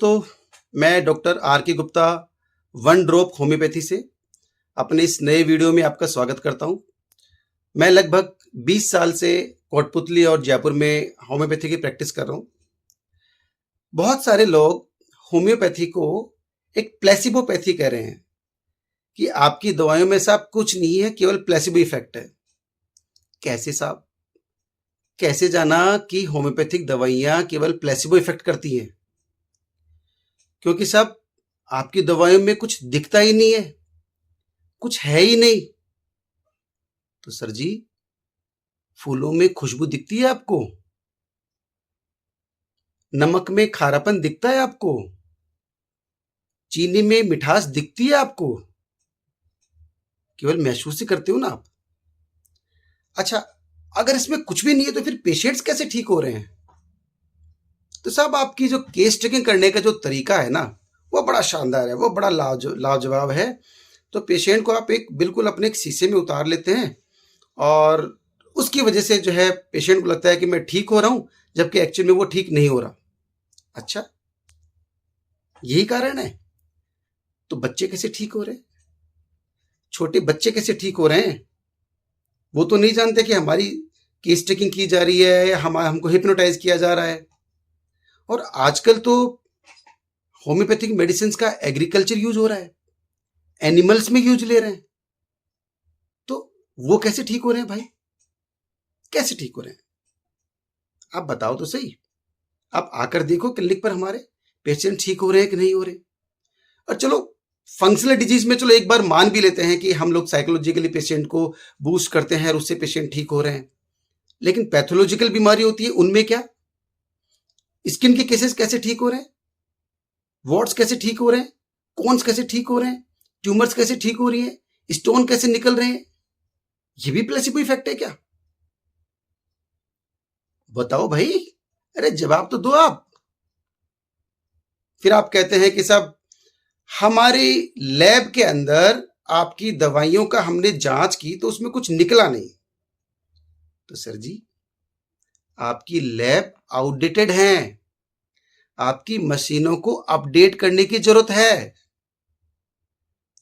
दोस्तों, मैं doctor R के गुप्ता वन ड्रॉप होम्योपैथी से अपने इस नए वीडियो में आपका स्वागत करता हूं। मैं लगभग 20 साल से कोटपुतली और जयपुर में होम्योपैथी की प्रैक्टिस कर रहा हूं। बहुत सारे लोग होम्योपैथी को एक प्लेसिबोपैथी कह रहे हैं कि आपकी दवाइयों में साहब कुछ नहीं है, केवल प्लेसिबो इफेक्ट है। कैसे साहब? कैसे जाना कि होम्योपैथिक दवाइयां केवल प्लेसिबो इफेक्ट करती हैं? क्योंकि साहब आपकी दवाइयों में कुछ दिखता ही नहीं है, कुछ है ही नहीं। तो सर जी, फूलों में खुशबू दिखती है आपको? नमक में खारापन दिखता है आपको? चीनी में मिठास दिखती है आपको? केवल महसूस ही करते हो ना आप। अच्छा, अगर इसमें कुछ भी नहीं है तो फिर पेशेंट्स कैसे ठीक हो रहे हैं? तो साहब आपकी जो केस टेकिंग करने का जो तरीका है ना, वो बड़ा शानदार है, वो बड़ा लाजवाब है। तो पेशेंट को आप एक बिल्कुल अपने एक शीशे में उतार लेते हैं और उसकी वजह से जो है पेशेंट को लगता है कि मैं ठीक हो रहा हूं, जबकि एक्चुअल में वो ठीक नहीं हो रहा। अच्छा, यही कारण है? तो बच्चे कैसे ठीक हो रहे हैं? छोटे बच्चे कैसे ठीक हो रहे हैं? वो तो नहीं जानते कि हमारी केस टेकिंग की जा रही है, हमको हिप्नोटाइज किया जा रहा है। और आजकल तो होम्योपैथिक मेडिसिन का एग्रीकल्चर यूज हो रहा है, एनिमल्स में यूज ले रहे हैं। तो वो कैसे ठीक हो रहे हैं भाई? कैसे ठीक हो रहे हैं? आप बताओ तो सही। आप आकर देखो क्लिनिक पर, हमारे पेशेंट ठीक हो रहे हैं कि नहीं हो रहे। और चलो फंक्शनल डिजीज में चलो एक बार मान भी लेते हैं कि हम लोग साइकोलॉजिकली पेशेंट को बूस्ट करते हैं और उससे पेशेंट ठीक हो रहे हैं। लेकिन पैथोलॉजिकल बीमारी होती है, उनमें क्या? स्किन के केसेस कैसे ठीक हो रहे हैं? वॉर्ड्स कैसे ठीक हो रहे हैं? कोन्स कैसे ठीक हो रहे हैं? ट्यूमर्स कैसे ठीक हो रही है? स्टोन कैसे निकल रहे हैं? ये भी प्लेसिबो इफेक्ट है क्या? बताओ भाई। अरे जवाब तो दो आप। फिर आप कहते हैं कि साहब हमारी लैब के अंदर आपकी दवाइयों का हमने जांच की तो उसमें कुछ निकला नहीं। तो सर जी, आपकी लैब आउटडेटेड है, आपकी मशीनों को अपडेट करने की जरूरत है।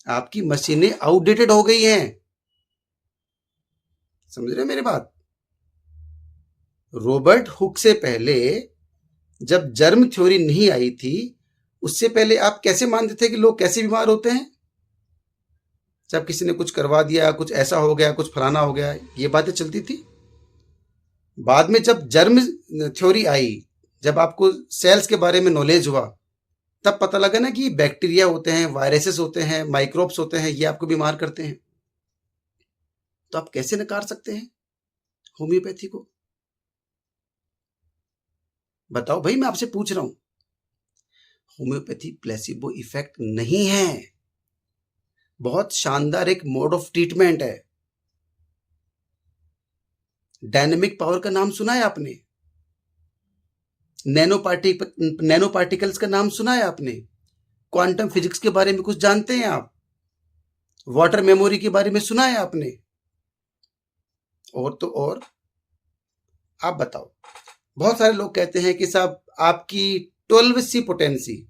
आपकी मशीनें आउटडेटेड हो गई हैं। समझ रहे हो मेरी बात? रॉबर्ट हुक से पहले जब जर्म थ्योरी नहीं आई थी, उससे पहले आप कैसे मानते थे कि लोग कैसे बीमार होते हैं? जब किसी ने कुछ करवा दिया, कुछ ऐसा हो गया, कुछ फलाना हो गया, ये बातें चलती थी। बाद में जब जर्म थ्योरी आई, जब आपको सेल्स के बारे में नॉलेज हुआ, तब पता लगा ना कि बैक्टीरिया होते हैं, वायरसेस होते हैं, माइक्रोब्स होते हैं, ये आपको बीमार करते हैं। तो आप कैसे नकार सकते हैं होम्योपैथी को? बताओ भाई, मैं आपसे पूछ रहा हूं। होम्योपैथी प्लेसिबो इफेक्ट नहीं है, बहुत शानदार एक मोड ऑफ ट्रीटमेंट है। डायनेमिक पावर का नाम सुना है आपने? नैनो पार्टिकल्स का नाम सुना है आपने? क्वांटम फिजिक्स के बारे में कुछ जानते हैं आप? वाटर मेमोरी के बारे में सुना है आपने? और तो और, आप बताओ। बहुत सारे लोग कहते हैं कि साहब आपकी 12C पोटेंसी,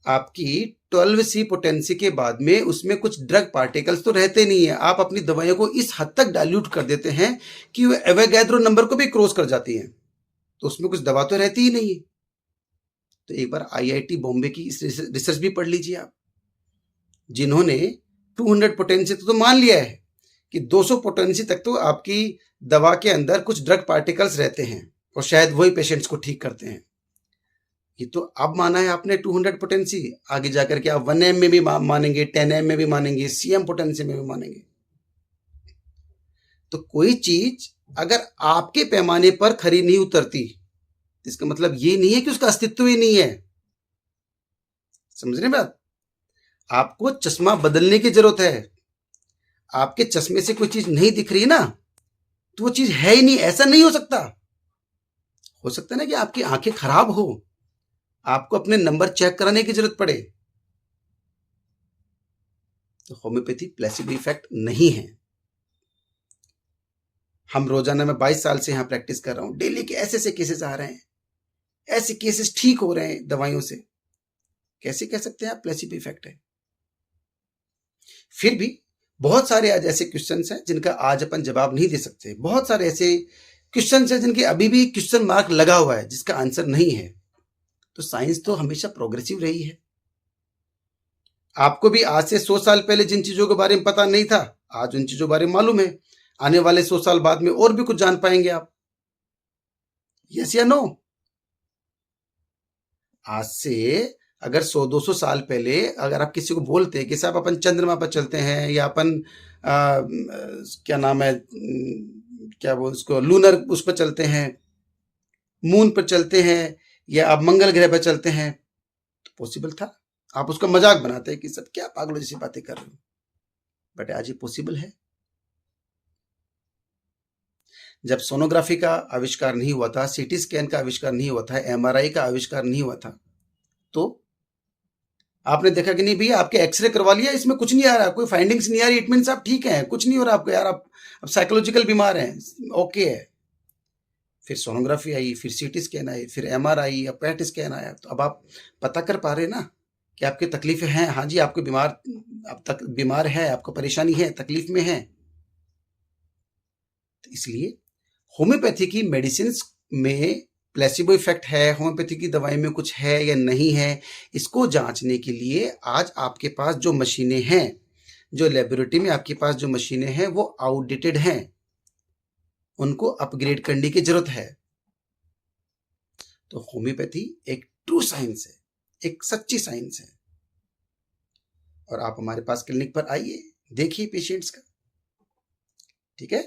आपकी 12C पोटेंसी के बाद में उसमें कुछ ड्रग पार्टिकल्स तो रहते नहीं है। आप अपनी दवाइयों को इस हद तक डाइल्यूट कर देते हैं कि वो एवोगैड्रो नंबर को भी क्रॉस कर जाती हैं, तो उसमें कुछ दवा तो रहती ही नहीं है। तो एक बार IIT बॉम्बे की रिसर्च भी पढ़ लीजिए आप, जिन्होंने 200 पोटेंसी तो मान लिया है कि 200 पोटेंसी तक तो आपकी दवा के अंदर कुछ ड्रग पार्टिकल्स रहते हैं और शायद वही पेशेंट्स को ठीक करते हैं। ये तो अब माना है आपने 200 पोटेंसी, आगे जाकर के आप 1M में भी मानेंगे, 10M में भी मानेंगे, CM पोटेंसी में भी मानेंगे। तो कोई चीज अगर आपके पैमाने पर खरी नहीं उतरती, इसका मतलब ये नहीं है कि उसका अस्तित्व ही नहीं है। समझ रहे बात? आपको चश्मा बदलने की जरूरत है। आपके चश्मे से कोई चीज नहीं दिख रही है ना, तो वो चीज है ही नहीं, ऐसा नहीं हो सकता। हो सकता है ना कि आपकी आंखें खराब हो, आपको अपने नंबर चेक कराने की जरूरत पड़े। तो होम्योपैथी प्लेसिबो इफेक्ट नहीं है। हम रोजाना, मैं 22 साल से यहां प्रैक्टिस कर रहा हूं, डेली के ऐसे ऐसे केसेस आ रहे हैं, ऐसे केसेस ठीक हो रहे हैं दवाइयों से। कैसे कह सकते हैं आप प्लेसिबो इफेक्ट है? फिर भी बहुत सारे आज ऐसे क्वेश्चंस हैं जिनका आज अपन जवाब नहीं दे सकते। बहुत सारे ऐसे क्वेश्चंस हैं जिनके अभी भी क्वेश्चन मार्क लगा हुआ है, जिसका आंसर नहीं है। तो साइंस तो हमेशा प्रोग्रेसिव रही है। आपको भी आज से 100 साल पहले जिन चीजों के बारे में पता नहीं था, आज उन चीजों के बारे में मालूम है। आने वाले 100 साल बाद में और भी कुछ जान पाएंगे आप। यस या नो? आज से अगर 100-200 साल पहले अगर आप किसी को बोलते हैं कि साहब अपन चंद्रमा पर चलते हैं, या अपन क्या नाम है, क्या वो उसको लूनर उस पर चलते हैं, मून पर चलते हैं, या आप मंगल ग्रह पर चलते हैं, तो पॉसिबल था। आप उसका मजाक बनाते हैं कि सब क्या पागलों जैसी बातें कर रहे हो, बट आज ये पॉसिबल है। जब सोनोग्राफी का आविष्कार नहीं हुआ था, सीटी स्कैन का आविष्कार नहीं हुआ था, एमआरआई का आविष्कार नहीं हुआ था, तो आपने देखा कि नहीं भैया आपके एक्सरे करवा लिया, इसमें कुछ नहीं आ रहा, कोई फाइंडिंग्स नहीं आ रही, इट मीन्स आप ठीक हैं, कुछ नहीं हो रहा आपको यार, आप अब साइकोलॉजिकल बीमार हैं, ओके है। फिर सोनोग्राफी आई, फिर सीटी स्कैन आई, फिर एमआरआई या पेट स्कैन आया, तो अब आप पता कर पा रहे ना कि आपकी तकलीफें हैं। हाँ जी, आपको बीमार, अब तक बीमार है, आपको परेशानी है, तकलीफ में है। तो इसलिए होम्योपैथी की मेडिसिन में प्लेसिबो इफेक्ट है, होम्योपैथी की दवाई में कुछ है या नहीं है, इसको जांचने के लिए आज आपके पास जो मशीनें हैं, जो लेबोरेटरी में आपके पास जो मशीनें हैं, वो आउटडेटेड हैं, उनको अपग्रेड करने की जरूरत है। तो होम्योपैथी एक ट्रू साइंस है, एक सच्ची साइंस है। और आप हमारे पास क्लिनिक पर आइए, देखिए पेशेंट्स का, ठीक है।